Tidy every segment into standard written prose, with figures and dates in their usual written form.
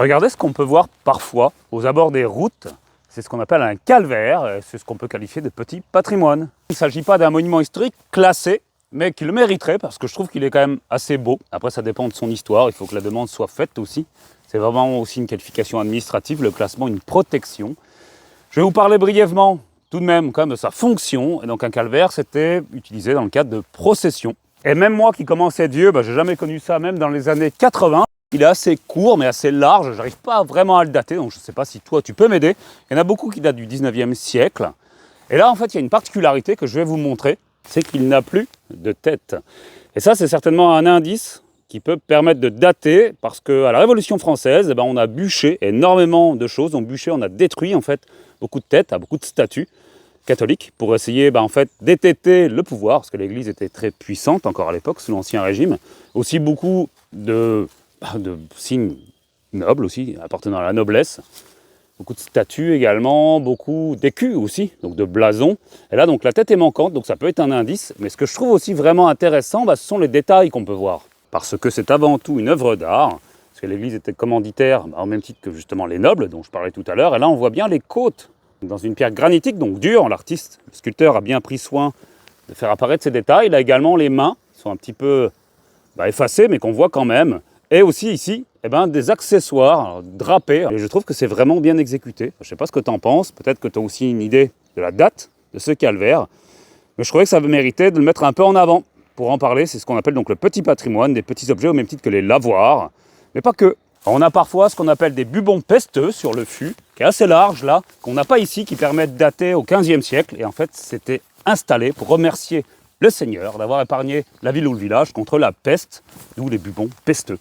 Regardez ce qu'on peut voir parfois aux abords des routes. C'est ce qu'on appelle un calvaire, et c'est ce qu'on peut qualifier de petit patrimoine. Il ne s'agit pas d'un monument historique classé, mais qui le mériterait parce que je trouve qu'il est quand même assez beau. Après, ça dépend de son histoire, il faut que la demande soit faite aussi. C'est vraiment aussi une qualification administrative, le classement, une protection. Je vais vous parler brièvement tout de même quand même de sa fonction. Et donc un calvaire, c'était utilisé dans le cadre de processions. Et même moi qui commence à être vieux, j'ai jamais connu ça, même dans les années 80. Il est assez court mais assez large, j'arrive pas vraiment à le dater, donc je ne sais pas si toi tu peux m'aider. Il y en a beaucoup qui datent du 19e siècle. Et là en fait il y a une particularité que je vais vous montrer, c'est qu'il n'a plus de tête. Et ça c'est certainement un indice qui peut permettre de dater, parce qu'à la Révolution française, on a bûché énormément de choses, on a détruit en fait beaucoup de têtes, beaucoup de statues catholiques pour essayer en fait d'étêter le pouvoir, parce que l'Église était très puissante encore à l'époque sous l'Ancien Régime. Aussi beaucoup de signes nobles aussi, appartenant à la noblesse. Beaucoup de statues également, beaucoup d'écus aussi, donc de blasons. Et là, donc la tête est manquante, donc ça peut être un indice. Mais ce que je trouve aussi vraiment intéressant, ce sont les détails qu'on peut voir. Parce que c'est avant tout une œuvre d'art, parce que l'Église était commanditaire, au même titre que justement les nobles, dont je parlais tout à l'heure. Et là, on voit bien les côtes, dans une pierre granitique, donc dure. L'artiste, le sculpteur a bien pris soin de faire apparaître ces détails. Il a également les mains, qui sont un petit peu effacées, mais qu'on voit quand même. Et aussi ici, des accessoires drapés. Et je trouve que c'est vraiment bien exécuté. Je ne sais pas ce que tu en penses. Peut-être que tu as aussi une idée de la date de ce calvaire. Mais je trouvais que ça méritait de le mettre un peu en avant. Pour en parler, c'est ce qu'on appelle donc le petit patrimoine, des petits objets au même titre que les lavoirs. Mais pas que. On a parfois ce qu'on appelle des bubons pesteux sur le fût, qui est assez large là, qu'on n'a pas ici, qui permettent de dater au XVe siècle. Et en fait, c'était installé pour remercier le Seigneur d'avoir épargné la ville ou le village contre la peste, d'où les bubons pesteux.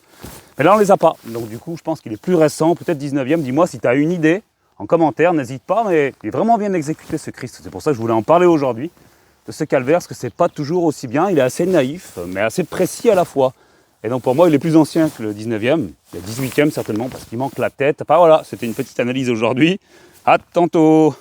Mais là, on ne les a pas. Donc du coup, je pense qu'il est plus récent, peut-être 19e. Dis-moi si tu as une idée en commentaire, n'hésite pas. Mais il est vraiment bien exécuté ce Christ. C'est pour ça que je voulais en parler aujourd'hui, de ce calvaire, parce que c'est pas toujours aussi bien. Il est assez naïf, mais assez précis à la fois. Et donc pour moi, il est plus ancien que le 19e, le 18e certainement, parce qu'il manque la tête. Voilà, c'était une petite analyse aujourd'hui. À tantôt.